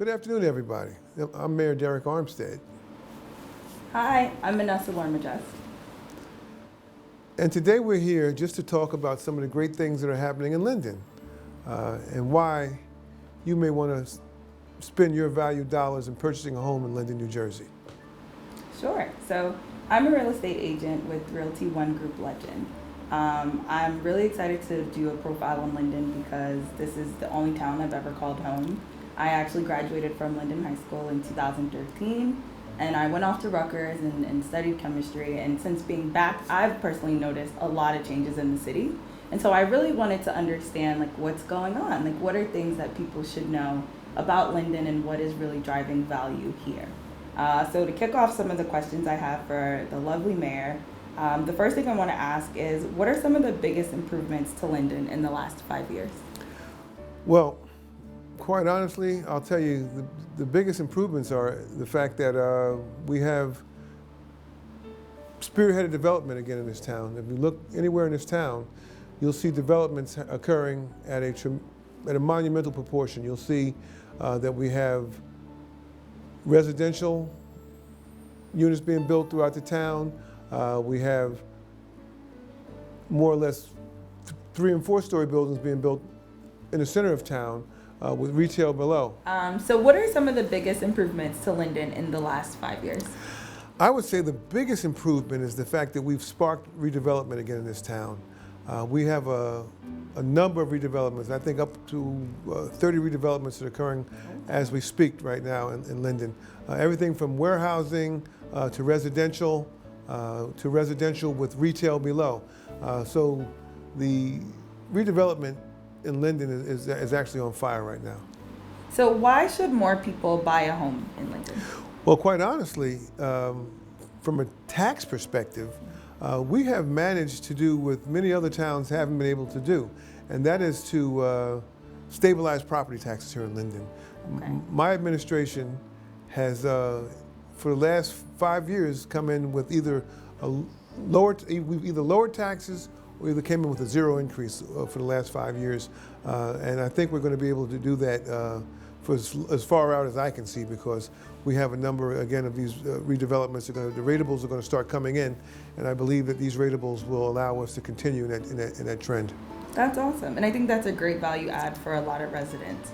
good afternoon, everybody. I'm Mayor Derek Armstead. Hi, I'm Vanessa. And today we're here just to talk about some of the great things that are happening in Linden and why you may want to spend your valued dollars in purchasing a home in Linden, New Jersey. Sure. So I'm a real estate agent with Realty One Group Legend. I'm really excited to do a profile on Linden because this is the only town I've ever called home. I actually graduated from Linden High School in 2013, and I went off to Rutgers and studied chemistry. And since being back, I've personally noticed a lot of changes in the city. And so I really wanted to understand what's going on, what are things that people should know about Linden and what is really driving value here. So to kick off some of the questions I have for the lovely mayor, the first thing I want to ask is, what are some of the biggest improvements to Linden in the last 5 years? Well, quite honestly, I'll tell you, the biggest improvements are the fact that we have spearheaded development again in this town. If you look anywhere in this town, you'll see developments occurring at a monumental proportion. You'll see that we have residential units being built throughout the town. We have more or less 3- and 4-story buildings being built in the center of town with retail below. So what are some of the biggest improvements to Linden in the last 5 years? I would say the biggest improvement is the fact that we've sparked redevelopment again in this town. We have a number of redevelopments, I think up to 30 redevelopments that are occurring as we speak right now in Linden. Everything from warehousing to residential with retail below. So the redevelopment in Linden is actually on fire right now. So why should more people buy a home in Linden? Well, quite honestly, from a tax perspective, we have managed to do what many other towns haven't been able to do, and that is to stabilize property taxes here in Linden. Okay. My administration has, for the last 5 years, come in with either we've either lowered taxes or either came in with a zero increase for the last 5 years, and I think we're going to be able to do that for as far out as I can see, because we have a number, again, of these redevelopments. The ratables are going to start coming in, and I believe that these ratables will allow us to continue in that trend. That's awesome. And I think that's a great value add for a lot of residents.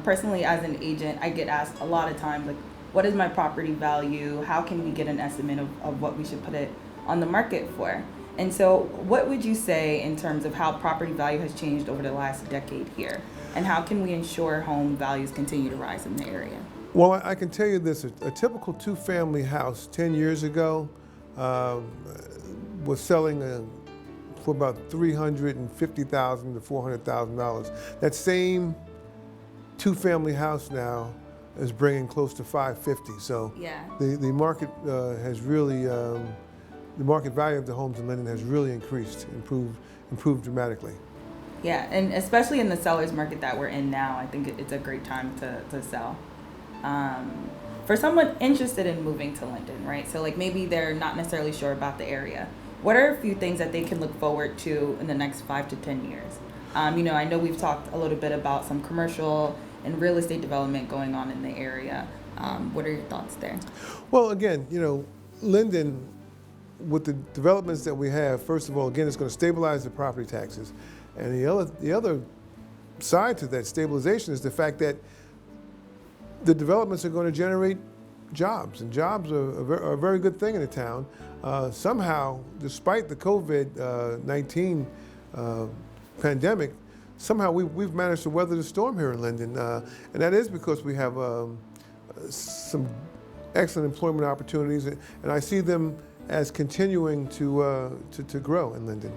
Personally, as an agent, I get asked a lot of times, what is my property value? How can we get an estimate of what we should put it on the market for? And so what would you say in terms of how property value has changed over the last decade here? And how can we ensure home values continue to rise in the area? Well, I can tell you this, a typical 2-family house 10 years ago was selling for about $350,000 to $400,000. That same 2-family house now is bringing close to $550,000. So Yeah. the market has really, the market value of the homes in Linden has really improved dramatically. Yeah, and especially in the seller's market that we're in now, I think it's a great time to sell. For someone interested in moving to Linden, right? So maybe they're not necessarily sure about the area. What are a few things that they can look forward to in the next 5 to 10 years? I know we've talked a little bit about some commercial and real estate development going on in the area. What are your thoughts there? Well, again, Linden, with the developments that we have, first of all, again, it's going to stabilize the property taxes. And the other side to that stabilization is the fact that the developments are going to generate jobs, and jobs are a very good thing in the town. Somehow, despite the COVID-19 pandemic, somehow we've managed to weather the storm here in Linden, and that is because we have some excellent employment opportunities, and I see them as continuing to grow in Linden.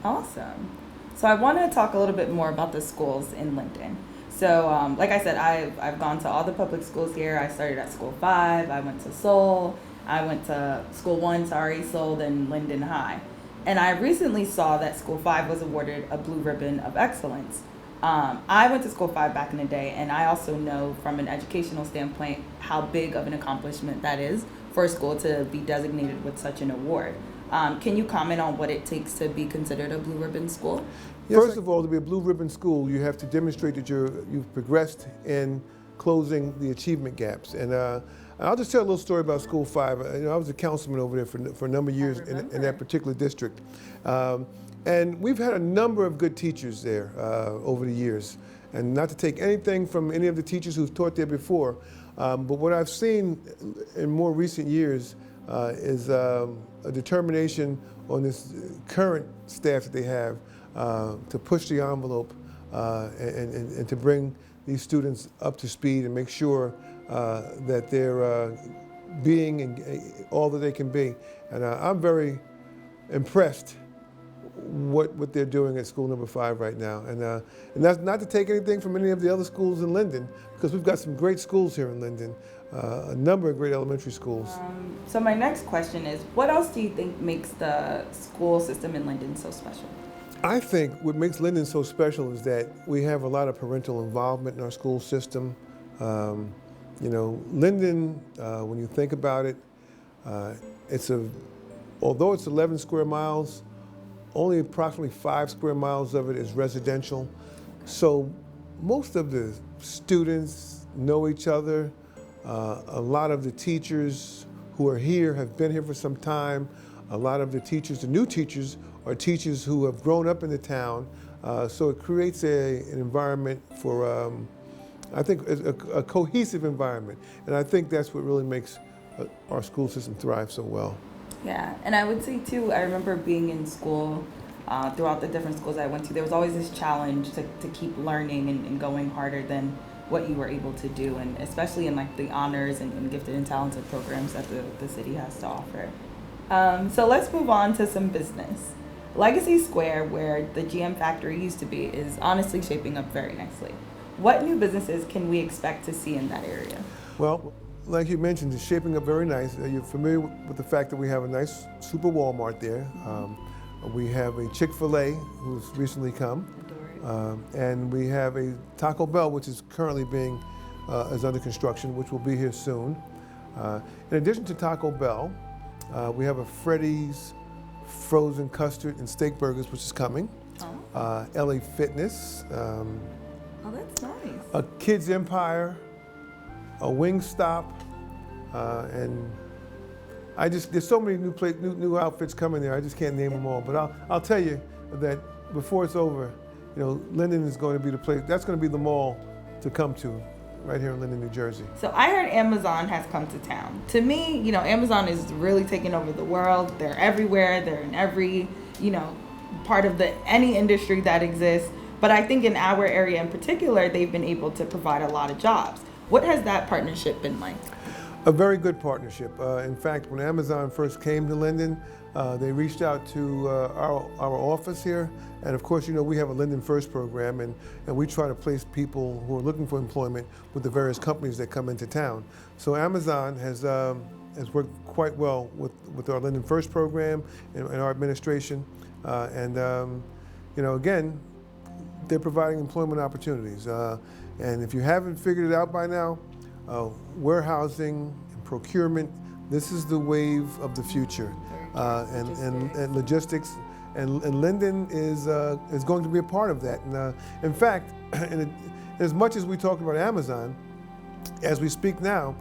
Awesome. So I want to talk a little bit more about the schools in Linden. So like I said, I've gone to all the public schools here. I started at School 5, I went to Seoul, I went to School 1, Seoul, then Linden High. And I recently saw that School 5 was awarded a Blue Ribbon of Excellence. I went to School 5 back in the day, and I also know from an educational standpoint how big of an accomplishment that is for a school to be designated with such an award. Can you comment on what it takes to be considered a Blue Ribbon school? First of all, to be a Blue Ribbon school, you have to demonstrate that you've progressed in closing the achievement gaps. And I'll just tell a little story about School 5. I was a councilman over there for a number of years in that particular district. And we've had a number of good teachers there over the years. And not to take anything from any of the teachers who've taught there before, but what I've seen in more recent years is a determination on this current staff that they have to push the envelope and to bring these students up to speed and make sure that they're being all that they can be. And I'm very impressed what they're doing at school number 5 right now. And that's not to take anything from any of the other schools in Linden, because we've got some great schools here in Linden, a number of great elementary schools. So my next question is, what else do you think makes the school system in Linden so special? I think what makes Linden so special is that we have a lot of parental involvement in our school system. Linden, when you think about it, although it's 11 square miles, only approximately 5 square miles of it is residential. So most of the students know each other. A lot of the teachers who are here have been here for some time. A lot of the teachers, the new teachers, are teachers who have grown up in the town. So it creates an environment for, I think, a cohesive environment. And I think that's what really makes our school system thrive so well. Yeah, and I would say too, I remember being in school, throughout the different schools I went to, there was always this challenge to keep learning and going harder than what you were able to do, and especially in like the honors and gifted and talented programs that the city has to offer. So let's move on to some business. Legacy Square, where the GM factory used to be, is honestly shaping up very nicely. What new businesses can we expect to see in that area? Well, like you mentioned, it's shaping up very nice. You're familiar with the fact that we have a nice super Walmart there. We have a Chick-fil-A who's recently come. And we have a Taco Bell, which is currently is under construction, which will be here soon. In addition to Taco Bell, we have a Freddy's frozen custard and steak burgers, which is coming. LA Fitness. Oh, that's nice. A Kids Empire, a Wingstop, and there's so many new outfits coming there. I just can't name them all. But I'll tell you that before it's over, Linden is going to be the place. That's going to be the mall to come to, right here in Linden, New Jersey. So I heard Amazon has come to town. To me, Amazon is really taking over the world. They're everywhere. They're in every, part of any industry that exists. But I think in our area in particular, they've been able to provide a lot of jobs. What has that partnership been like? A very good partnership. In fact, when Amazon first came to Linden, they reached out to our office here. And of course, we have a Linden First program, and we try to place people who are looking for employment with the various companies that come into town. So Amazon has worked quite well with our Linden First program and our administration. Again, they're providing employment opportunities. And if you haven't figured it out by now, warehousing and procurement, this is the wave of the future. And logistics. And Linden is going to be a part of that. And in fact, as much as we talk about Amazon, as we speak now,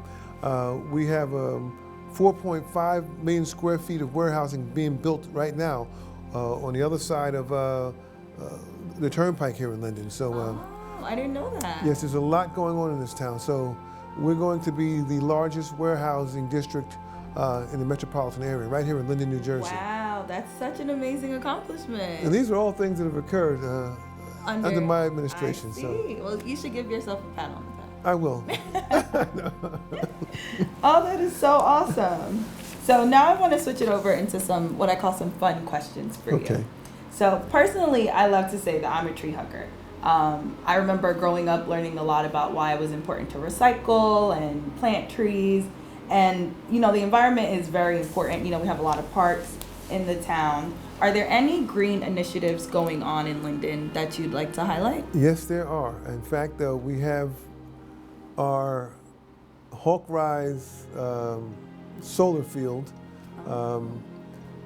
we have 4.5 million square feet of warehousing being built right now on the other side of the Turnpike here in Linden. So, I didn't know that. Yes, there's a lot going on in this town. So we're going to be the largest warehousing district in the metropolitan area, right here in Linden, New Jersey. Wow, that's such an amazing accomplishment. And these are all things that have occurred under my administration. I see. So. Well, you should give yourself a pat on the back. I will. Oh, that is so awesome. So now I want to switch it over into what I call some fun questions for Okay. you. So personally, I love to say that I'm a tree hugger. I remember growing up learning a lot about why it was important to recycle and plant trees. And, the environment is very important. We have a lot of parks in the town. Are there any green initiatives going on in Linden that you'd like to highlight? Yes, there are. In fact, we have our Hawk Rise solar field,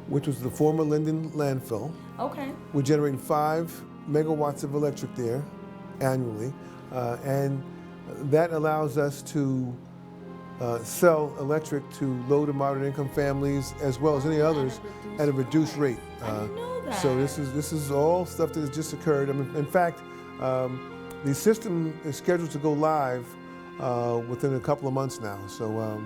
which was the former Linden landfill. Okay. We're generating 5 megawatts of electric there annually. And That allows us to sell electric to low to moderate income families as well as any others at a reduced rate. I didn't know that. So this is all stuff that has just occurred. I mean, in fact, the system is scheduled to go live within a couple of months now. So.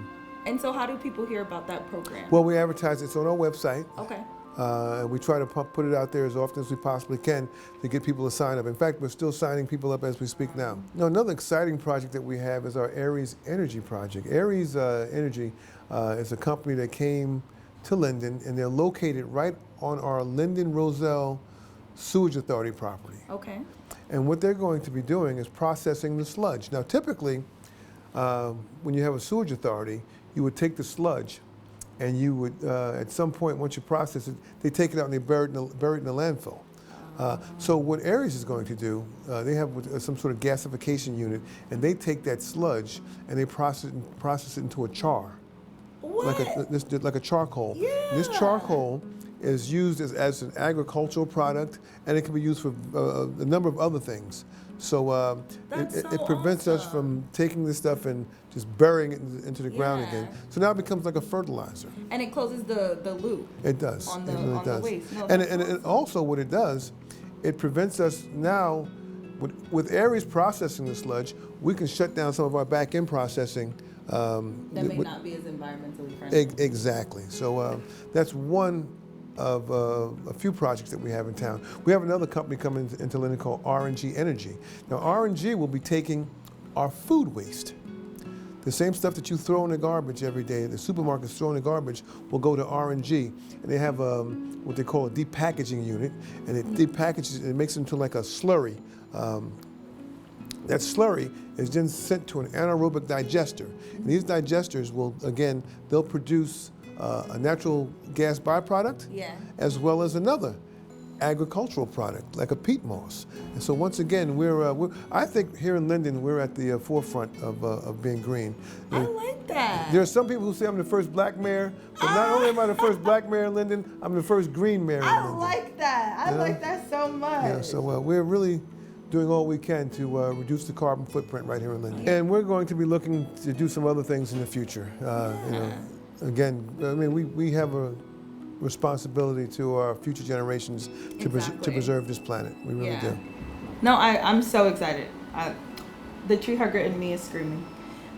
And so how do people hear about that program? Well, we advertise it's on our website. Okay. And we try to put it out there as often as we possibly can to get people to sign up. In fact, we're still signing people up as we speak now. Now, another exciting project that we have is our Aries Energy project. Aries Energy is a company that came to Linden, and they're located right on our Linden Roselle Sewage Authority property. Okay. And what they're going to be doing is processing the sludge. Now, typically, when you have a sewage authority, you would take the sludge and you would, at some point, once you process it, they take it out and they bury it in the landfill. So what Aries is going to do, they have some sort of gasification unit, and they take that sludge and they process it into a char. What? Like a charcoal. Yeah. This charcoal is used as an agricultural product, and it can be used for a number of other things. So it prevents us from taking this stuff and just burying it into the ground again. So now it becomes like a fertilizer. And it closes the loop. It does. On It really does. the waste. No, And also what it does, it prevents us now, with Aries processing the sludge, we can shut down some of our back-end processing. that may not be as environmentally friendly. Exactly. So that's one of a few projects that we have in town. We have another company coming into Linden called Aries Energy. Now, Aries will be taking our food waste. The same stuff that you throw in the garbage every day, the supermarkets throw in the garbage, will go to R&G. And they have what they call a depackaging unit, and it depackages it, makes it into like a slurry. That slurry is then sent to an anaerobic digester. And these digesters will, again, they'll produce a natural gas byproduct, as well as another agricultural product, like a peat moss. And so once again, I think here in Linden, we're at the forefront of being green. I like that. There are some people who say I'm the first black mayor, but not only am I the first black mayor in Linden, I'm the first green mayor in Linden. I like that. I like that so much. Yeah, so we're really doing all we can to reduce the carbon footprint right here in Linden. And we're going to be looking to do some other things in the future. Again, I mean, we have a responsibility to our future generations to preserve this planet. We really do. No, I'm so excited. The tree hugger in me is screaming.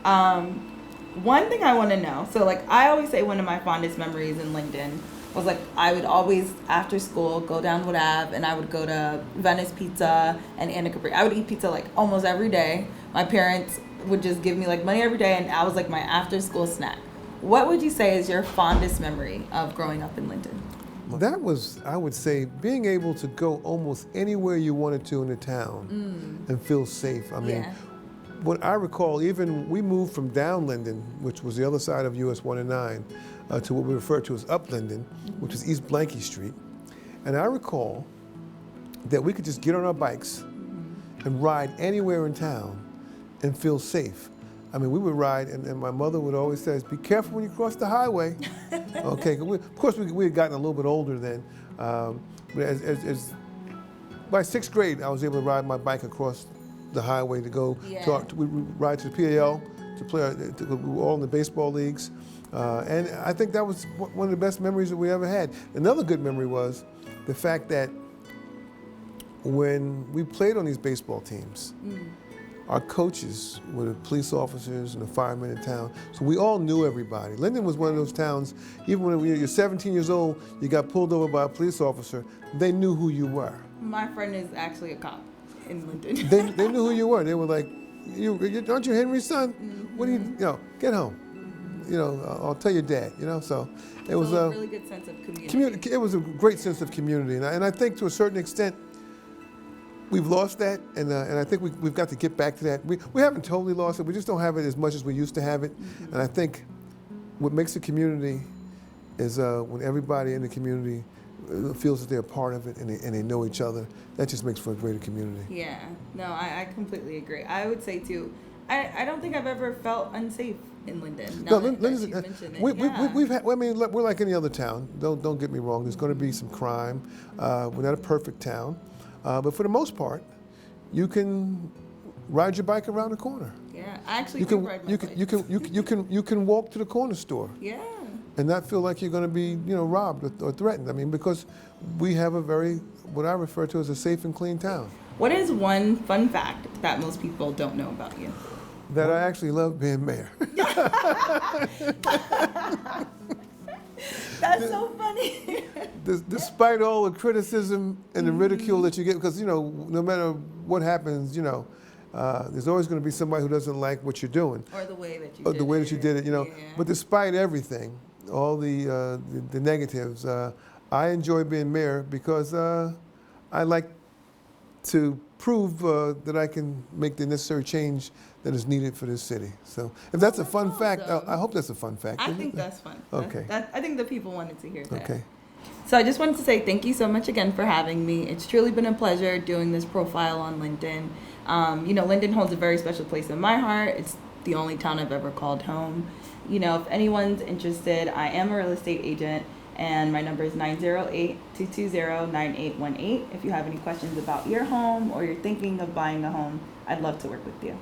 One thing I want to know, so like I always say one of my fondest memories in Linden was like I would always, after school, go down Wood Ave and I would go to Venice Pizza and Anna Capri. I would eat pizza like almost every day. My parents would just give me like money every day, and I was like my after school snack. What would you say is your fondest memory of growing up in Linden? That was, I would say, being able to go almost anywhere you wanted to in the town and feel safe. I mean, what I recall, even we moved from down Linden, which was the other side of US 109, to what we refer to as up Linden, which is East Blanky Street. And I recall that we could just get on our bikes and ride anywhere in town and feel safe. I mean, we would ride, and my mother would always say, be careful when you cross the highway. Okay, of course, we had gotten a little bit older then. But by sixth grade, I was able to ride my bike across the highway to go we ride to the PAL to play. We were all in the baseball leagues. And I think that was one of the best memories that we ever had. Another good memory was the fact that when we played on these baseball teams, our coaches were the police officers and the firemen in town, so we all knew everybody. Linden was one of those towns, even when you're 17 years old, you got pulled over by a police officer, they knew who you were. My friend is actually a cop in Linden. They knew who you were. They were like, aren't you Henry's son? What do you get home. I'll tell your dad, so it was a really good sense of community. It was a great sense of community, and I think to a certain extent, we've lost that, and I think we've got to get back to that. We haven't totally lost it. We just don't have it as much as we used to have it. And I think what makes a community is when everybody in the community feels that they're a part of it and they know each other. That just makes for a greater community. Yeah. No, I completely agree. I would say too, I don't think I've ever felt unsafe in Linden. No, Linden's, we've had. I mean, we're like any other town. Don't get me wrong. There's going to be some crime. We're not a perfect town. But for the most part, you can ride your bike around the corner. Yeah. Yeah, I actually You do can ride my you bike. can you can you can you can you can walk to the corner store Yeah. and not feel like you're going to be robbed or threatened. I mean, because we have a very what I refer to as a safe and clean town. What is one fun fact that most people don't know about you? That I actually love being mayor. That's so funny. Despite all the criticism and the ridicule that you get, because no matter what happens, there's always going to be somebody who doesn't like what you're doing. Or the way that you Or did the way it. that you did it, Yeah. But despite everything, all the negatives, I enjoy being mayor because I like to prove that I can make the necessary change that is needed for this city. So if that's a fun fact, I hope that's a fun fact. I isn't think it? that's fun. Okay. I think the people wanted to hear that. Okay. So I just wanted to say thank you so much again for having me. It's truly been a pleasure doing this profile on Linden. Linden holds a very special place in my heart. It's the only town I've ever called home. If anyone's interested, I am a real estate agent, and my number is 908-220-9818. If you have any questions about your home or you're thinking of buying a home, I'd love to work with you.